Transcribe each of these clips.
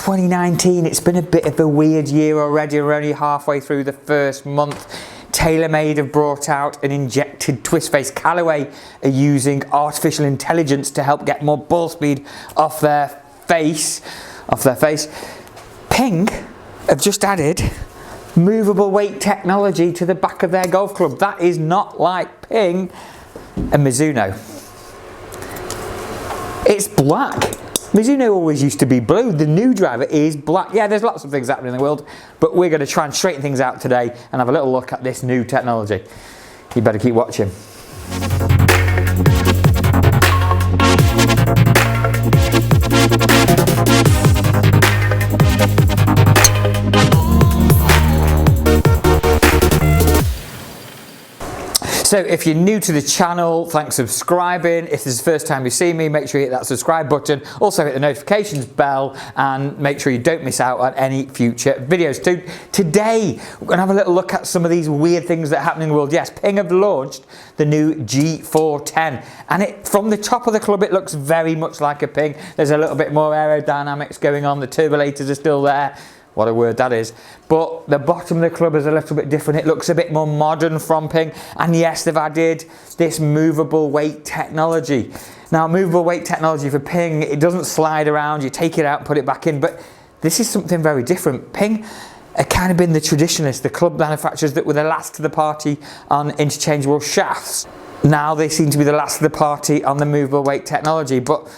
2019, it's been a bit of a weird year already. We're only halfway through the first month. TaylorMade have brought out an injected twist face. Callaway are using artificial intelligence to help get more ball speed off their face. Ping have just added movable weight technology to the back of their golf club. That is not like Ping and Mizuno. It's black. Mizuno always used to be blue. The new driver is black. Yeah, there's lots of things happening in the world, but we're going to try and straighten things out today and have a little look at this new technology. You better keep watching. So if you're new to the channel, thanks for subscribing. If this is the first time you see me, make sure you hit that subscribe button. Also hit the notifications bell and make sure you don't miss out on any future videos. Today, we're going to have a little look at some of these weird things that are happening in the world. Yes, Ping have launched the new G410. And from the top of the club, it looks very much like a Ping. There's a little bit more aerodynamics going on. The turbulators are still there. What a word that is. But the bottom of the club is a little bit different. It looks a bit more modern from Ping. And yes, they've added this movable weight technology. Now, movable weight technology for Ping, it doesn't slide around. You take it out and put it back in. But this is something very different. Ping have kind of been the traditionalists, the club manufacturers that were the last to the party on interchangeable shafts. Now they seem to be the last of the party on the movable weight technology. But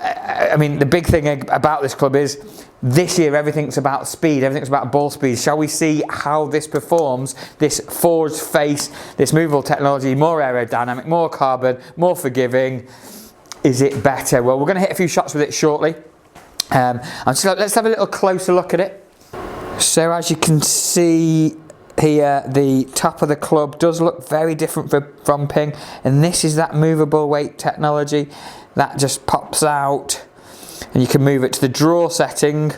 I mean, the big thing about this club is this year everything's about speed, everything's about ball speed. Shall we see how this performs, this forged face, this movable technology, more aerodynamic, more carbon, more forgiving? Is it better? Well, we're going to hit a few shots with it shortly. Let's have a little closer look at it. So as you can see here, the top of the club does look very different from Ping, and this is that movable weight technology that just pops out, and you can move it to the draw setting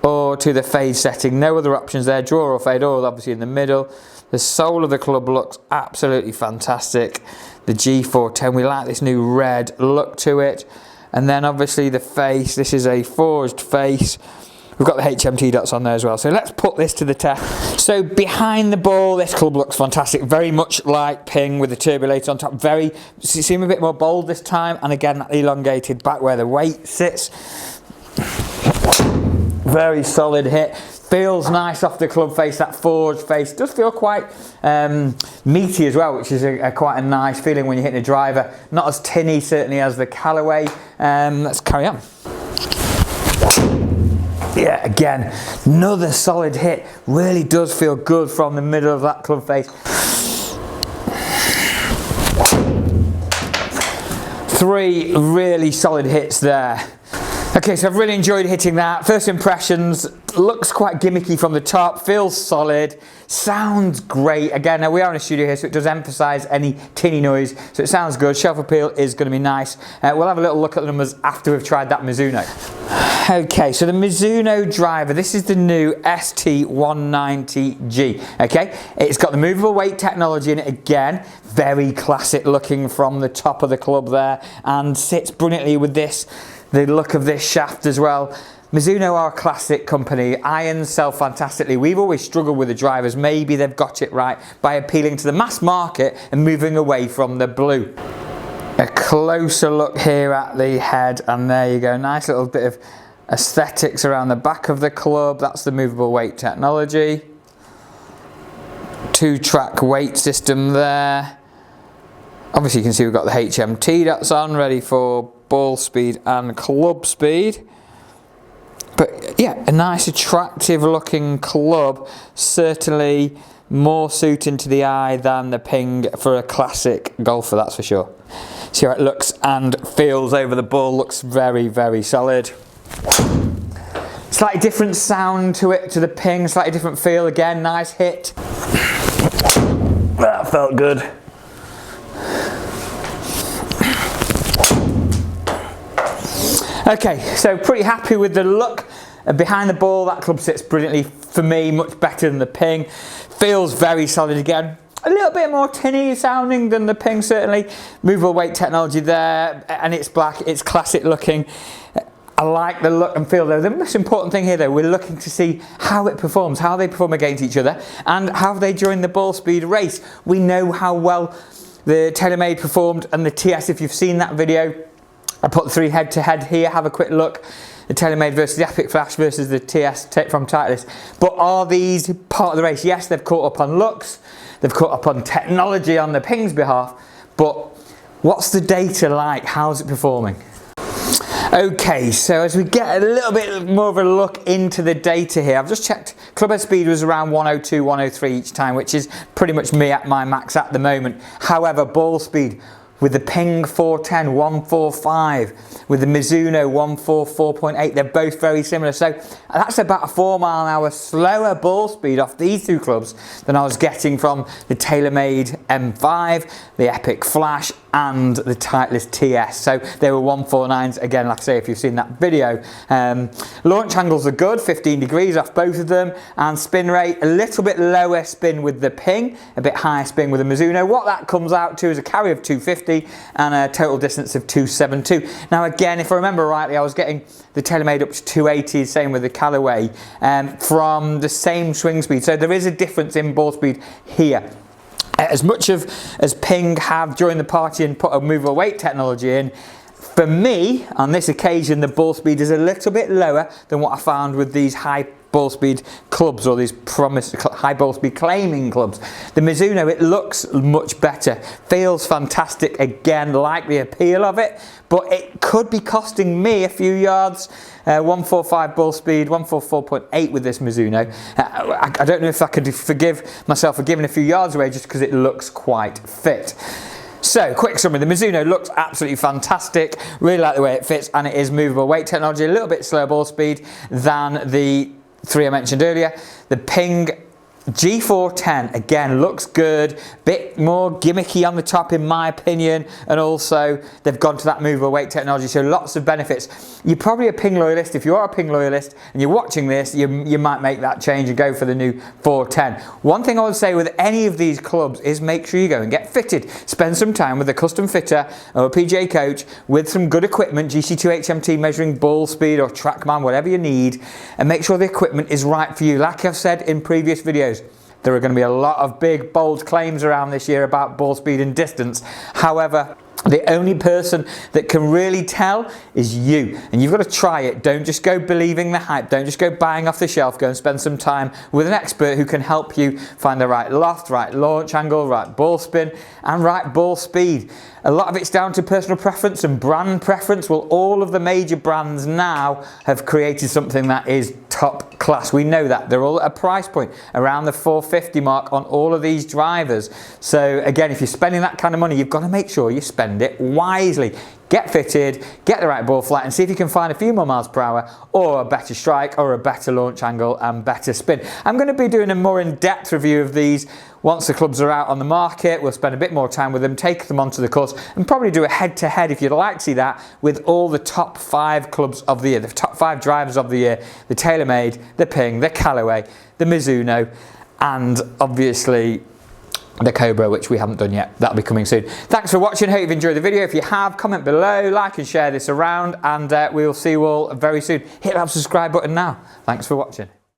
or to the fade setting. No other options there, draw or fade, all obviously in the middle. The sole of the club looks absolutely fantastic. The G410, we like this new red look to it. And then obviously the face, this is a forged face. We've got the HMT dots on there as well. So let's put this to the test. So behind the ball, this club looks fantastic. Very much like Ping with the turbulator on top. Seem a bit more bold this time. And again, that elongated back where the weight sits. Very solid hit. Feels nice off the club face, that forged face. Does feel quite meaty as well, which is quite a nice feeling when you're hitting a driver. Not as tinny, certainly, as the Callaway. Let's carry on. Yeah, again, another solid hit. Really does feel good from the middle of that club face. 3 really solid hits there. Okay, so I've really enjoyed hitting that. First impressions, looks quite gimmicky from the top, feels solid, sounds great. Again, now we are in a studio here, so it does emphasise any tinny noise, so it sounds good. Shelf appeal is going to be nice. We'll have a little look at the numbers after we've tried that Mizuno. Okay, so the Mizuno Driver, this is the new ST190G, okay? It's got the movable weight technology in it again, very classic looking from the top of the club there, and sits brilliantly with this, the look of this shaft as well. Mizuno are a classic company. Irons sell fantastically. We've always struggled with the drivers. Maybe they've got it right by appealing to the mass market and moving away from the blue. A closer look here at the head, and there you go. Nice little bit of aesthetics around the back of the club. That's the movable weight technology. 2-track weight system there. Obviously you can see we've got the HMT that's on, ready for ball speed and club speed. But yeah, a nice attractive looking club, certainly more suiting to the eye than the Ping for a classic golfer, that's for sure. See how it looks and feels over the ball, looks very, very solid. Slightly different sound to it, to the Ping, slightly different feel again, nice hit. That felt good. Okay, so pretty happy with the look. Behind the ball, that club sits brilliantly for me, much better than the Ping. Feels very solid again. A little bit more tinny sounding than the Ping, certainly. Movable weight technology there, and it's black, it's classic looking. I I like the look and feel though. The most important thing here though, we're looking to see how it performs, how they perform against each other, and how they during the ball speed race. We know how well the TaylorMade performed and the TS. If you've seen that video, I put the 3 head to head here, have a quick look. The TaylorMade versus the Epic Flash versus the TS from Titleist. But are these part of the race? Yes, they've caught up on looks, they've caught up on technology on the Ping's behalf, but what's the data like? How's it performing? Okay, so as we get a little bit more of a look into the data here, I've just checked clubhead speed was around 102, 103 each time, which is pretty much me at my max at the moment. However, ball speed with the Ping 410, 145, with the Mizuno 144.8, they're both very similar. So that's about a 4 mile an hour slower ball speed off these two clubs than I was getting from the TaylorMade M5, the Epic Flash, and the Titleist TS. So they were 149s again, like I say, if you've seen that video. Launch angles are good, 15 degrees off both of them, and spin rate a little bit lower spin with the Ping, a bit higher spin with the Mizuno. What that comes out to is a carry of 250 and a total distance of 272. Now again, if I remember rightly, I was getting the TaylorMade up to 280, same with the Callaway, from the same swing speed. So there is a difference in ball speed here. As much as Ping have during the party and put a movable weight technology in, for me, on this occasion, the ball speed is a little bit lower than what I found with these high ball speed clubs or these promised high ball speed claiming clubs. The Mizuno, it looks much better, feels fantastic again, like the appeal of it, but it could be costing me a few yards. 145 ball speed, 144.8 with this Mizuno. I don't know if I could forgive myself for giving a few yards away just because it looks quite fit. So, quick summary, the Mizuno looks absolutely fantastic, really like the way it fits, and it is movable weight technology, a little bit slower ball speed than the 3 I mentioned earlier. The Ping G410 again looks good, bit more gimmicky on the top in my opinion, and also they've gone to that movable weight technology, so lots of benefits. You're probably a Ping loyalist. If you are a Ping loyalist and you're watching this, you might make that change and go for the new 410. One thing I would say with any of these clubs is make sure you go and get fitted. Spend some time with a custom fitter or a PGA coach with some good equipment, GC2 HMT measuring ball speed or TrackMan, whatever you need, and make sure the equipment is right for you. Like I've said in previous videos, there are going to be a lot of big, bold claims around this year about ball speed and distance. However, the only person that can really tell is you, and you've got to try it. Don't just go believing the hype. Don't just go buying off the shelf. Go and spend some time with an expert who can help you find the right loft, right launch angle, right ball spin, and right ball speed. A lot of it's down to personal preference and brand preference. Well, all of the major brands now have created something that is top class. We know that. They're all at a price point around the 450 mark on all of these drivers. So again, if you're spending that kind of money, you've got to make sure you spend it wisely. Get fitted, get the right ball flight, and see if you can find a few more miles per hour or a better strike or a better launch angle and better spin. I'm going to be doing a more in-depth review of these once the clubs are out on the market. We'll spend a bit more time with them, take them onto the course, and probably do a head-to-head, if you'd like to see that, with all the top 5 clubs of the year, the top 5 drivers of the year, the TaylorMade, the Ping, the Callaway, the Mizuno, and obviously the Cobra, which we haven't done yet. That'll be coming soon. Thanks for watching. Hope you've enjoyed the video. If you have, comment below, like and share this around, and we'll see you all very soon. Hit that subscribe button now. Thanks for watching.